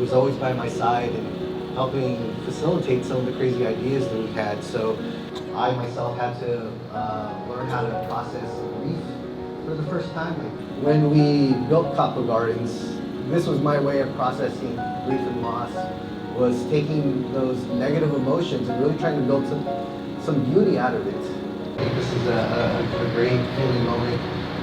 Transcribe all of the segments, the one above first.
was always by my side and helping facilitate some of the crazy ideas that we had. So I myself had to learn how to process grief for the first time. When we built Kapwa Gardens, this was my way of processing grief and loss, was taking those negative emotions and really trying to build some beauty out of it. I think this is a great healing moment,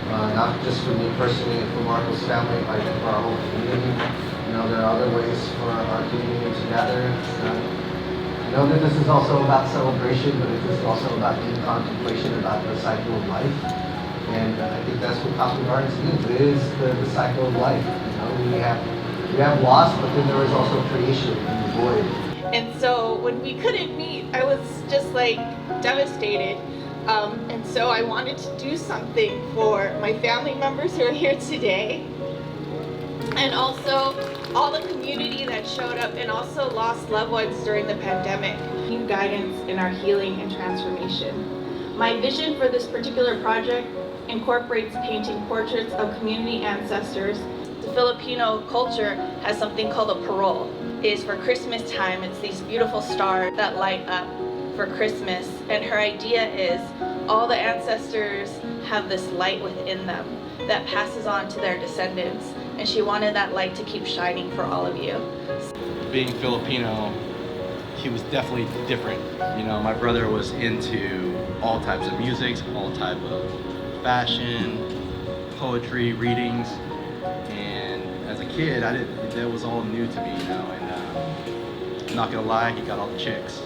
not just for me personally and for Marco's family, but for our whole community. You know, there are other ways for our community to gather. I know that this is also about celebration, but it is also about deep contemplation about the cycle of life. And I think that's what Kapwa Gardens means. It is the cycle of life. You know, we have loss, but then there is also creation in the void. And so when we couldn't meet, I was just like devastated. And so I wanted to do something for my family members who are here today, and also all the community that showed up and also lost loved ones during the pandemic. Need guidance in our healing and transformation. My vision for this particular project incorporates painting portraits of community ancestors. The Filipino culture has something called a parol. It is for Christmas time. It's these beautiful stars that light up for Christmas, and her idea is all the ancestors have this light within them that passes on to their descendants, and she wanted that light to keep shining for all of you. Being Filipino, he was definitely different. You know, my brother was into all types of music, all type of fashion, poetry, readings, and as a kid, that was all new to me, you know, and I'm not gonna lie, he got all the chicks.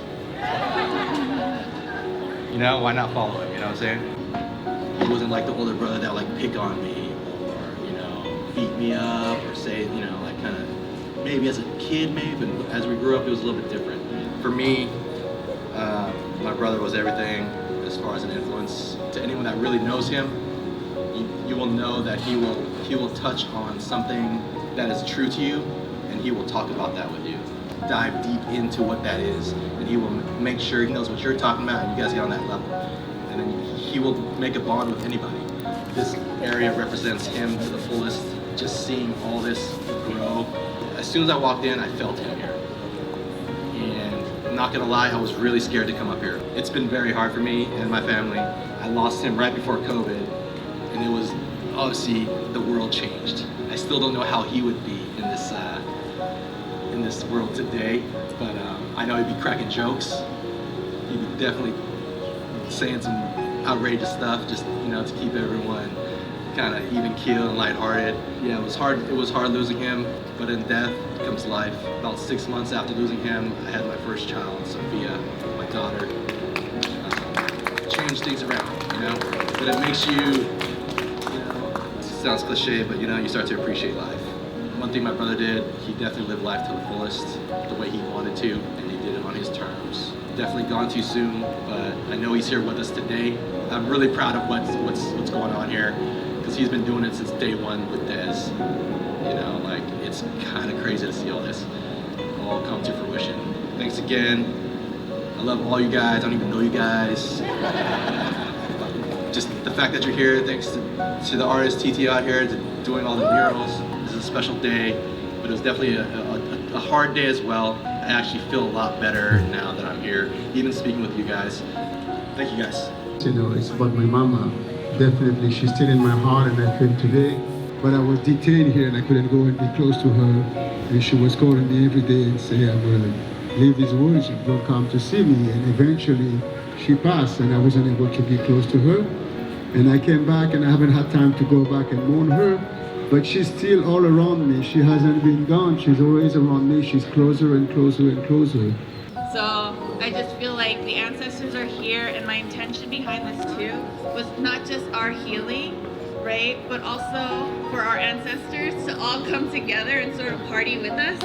You know, why not follow him, you know what I'm saying? He wasn't like the older brother that would like pick on me or, you know, beat me up or say, you know, like kind of, maybe as a kid maybe, but as we grew up it was a little bit different. For me, my brother was everything as far as an influence. To anyone that really knows him, you will know that he will touch on something that is true to you, and he will talk about that with you. Dive deep into what that is, and he will make sure he knows what you're talking about and you guys get on that level. And then he will make a bond with anybody. This area represents him to the fullest, just seeing all this grow. As soon as I walked in, I felt him here. And I'm not gonna lie, I was really scared to come up here. It's been very hard for me and my family. I lost him right before COVID, and it was obviously the world changed. I still don't know how he would be in this world today, but I know he'd be cracking jokes. He'd be definitely saying some outrageous stuff, just, you know, to keep everyone kind of even keel and lighthearted. Yeah, it was hard losing him, but in death comes life. About 6 months after losing him, I had my first child, Sophia, my daughter. Changed things around, you know, but it makes you know, it sounds cliche, but you know, you start to appreciate life. One thing my brother did, he definitely lived life to the fullest, the way he wanted to, and he did it on his terms. Definitely gone too soon, but I know he's here with us today. I'm really proud of what's going on here, because he's been doing it since day one with Dez. You know, like, it's kind of crazy to see all this all come to fruition. Thanks again. I love all you guys. I don't even know you guys. Just the fact that you're here, thanks to the artist TT out here doing all the murals. This is a special day, but it was definitely a hard day as well. I actually feel a lot better now that I'm here, even speaking with you guys. Thank you guys. You know, it's about my mama. Definitely, she's still in my heart, and I feel today. But I was detained here, and I couldn't go and be close to her. And she was calling me every day and say, I'm going to leave these woods, and don't come to see me. And eventually, she passed, and I wasn't able to be close to her. And I came back, and I haven't had time to go back and mourn her. But she's still all around me. She hasn't been gone. She's always around me. She's closer and closer and closer. So I just feel like the ancestors are here, and my intention behind this too was not just our healing, right, but also for our ancestors to all come together and sort of party with us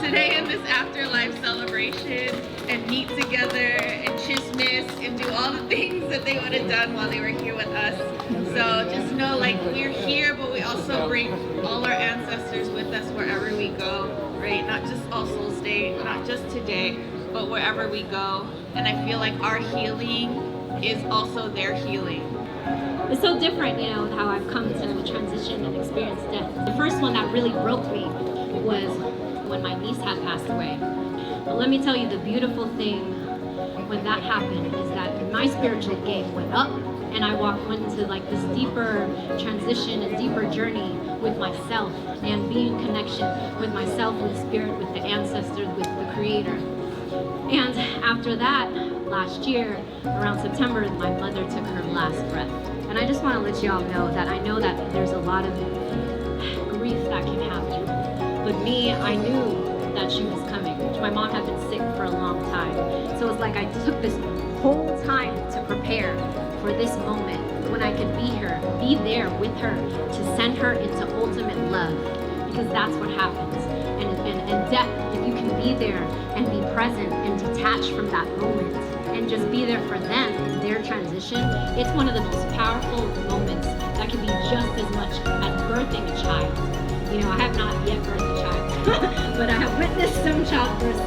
today in this afterlife celebration and meet together and chismis and do all the things that they would have done while they were here with us. So just know, like, we're here, but we also bring all our ancestors with us wherever we go, right? Not just All Souls Day, not just today, but wherever we go. And I feel like our healing is also their healing. It's so different, you know, how I've come to transition and experience death. The first one that really broke me was when my niece had passed away. But let me tell you, the beautiful thing when that happened is that my spiritual gate went up, and I went into like this deeper transition and deeper journey with myself and being in connection with myself, with spirit, with the ancestors, with the creator. And after that, last year, around September, my mother took her last breath. And I just want to let you all know that there's a lot of grief that can happen. But me, I knew that she was coming. My mom had been sick for a long time. So it's like I took this whole time to prepare for this moment when I could be there with her, to send her into ultimate love, because that's what happens. And death, if you can be there and be present and detach from that moment and just be there for them in their transition, it's one of the most powerful moments that can be just as much as birthing a child. You know, I have not yet birthed a child, but I have witnessed some childbirths,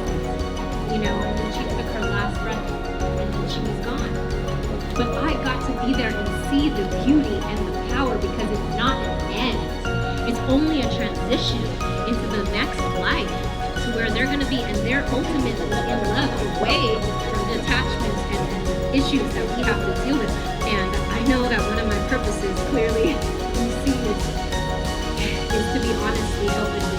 and then she took her last breath and then she was gone. But I got to be there and see the beauty and the power, because it's not an end. It's only a transition into the next life, to where they're going to be, and they're ultimately in love, away from the attachments and issues that we have to deal with. And I know that one of my purposes, clearly, you see, is to be honestly helping to